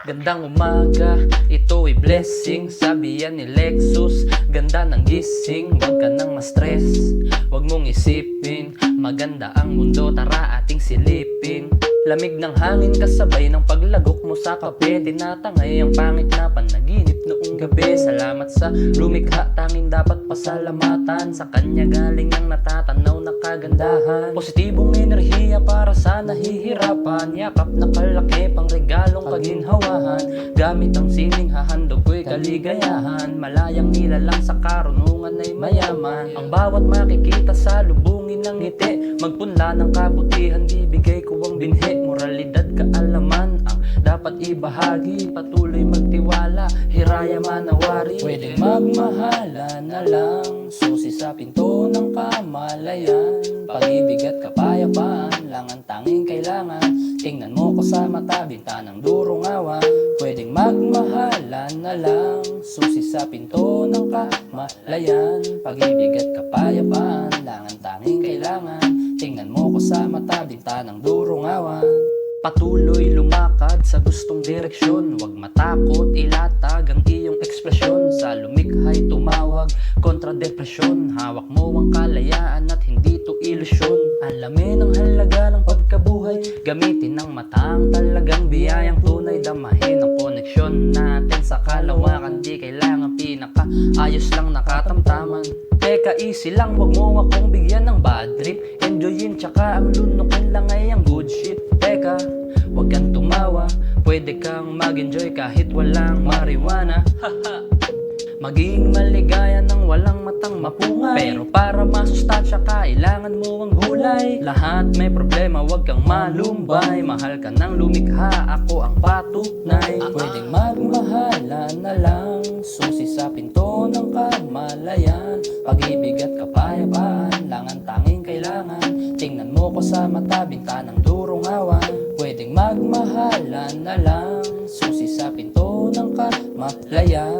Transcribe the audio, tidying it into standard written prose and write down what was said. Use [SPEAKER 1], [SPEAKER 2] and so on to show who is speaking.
[SPEAKER 1] Gandang umaga, ito ay blessing. Sabi yan ni Lexus, ganda ng gising. Huwag ka nang ma-stress, huwag mong isipin. Maganda ang mundo, tara ating silipin. Lamig ng hangin kasabay ng paglagok mo sa kape. Tinatangay ang pangit na panaginip noong gabi. Salamat sa lumikha, tanging dapat pasalamatan. Sa kanya galing ang natatanaw na kagandahan. Positibong enerhiya para sa nahihirapan. Yakap na kalaki pang regalong kaginhawahan. Gamit ang sining hahandog ko'y kaligayahan. Malayang nilalang sa karunungan ay mayaman. Ang bawat makikita sa lubungin ng ngiti. Magpunla ng kabutihan, bibigay ko ang binhi. Moralidad, kaalaman ang dapat ibahagi. Patuloy magtiwala, hiraya manawari. Pwedeng magmahala na lang, susi sa pinto ng kamalayan. Pag-ibig at kapayapaan lang ang tanging kailangan. Tingnan mo ko sa mata, bintanang durong awan. Pwedeng magmahala na lang, susi sa pinto ng kamalayan. Pag-ibig at kapayapaan lang ang tanging kailangan. Tingnan mo ko sa mata, bintanang durong awan. Patuloy lumakad sa gustong direksyon. Huwag matakot, ilatag ang iyong ekspresyon. Sa lumikhay tumawag kontra depresyon. Hawak mo ang kalayaan at hindi to ilusyon. Alamin ang halaga ng pagkabuhay. Gamitin ang matang talagang biyayang tunay. Damahin ang koneksyon natin sa kalawakan. Di kailangan pinaka, ayos lang nakatamtaman. Teka, easy lang, wag mo akong bigyan ng bad trip. Enjoyin tsaka ang lunukin lang ay ang good shit. Teka, wag kang tumawa, pwede kang mag-enjoy kahit walang marijuana. Maging maligaya ng walang matang mapungay. Pero para masustansya kailangan mo ang gulay. Lahat may problema, wag kang malumbay. Mahal ka ng lumikha, ako ang patunay. Pwedeng magmahala na lang, susi sa pinto ng kamalayan. Pag-ibig at kapayapaan lang ang tanging kailangan. Tingnan mo ko sa mata, bintanang durong awan. Pwedeng magmahala na lang, susi sa pinto ng kamalayan.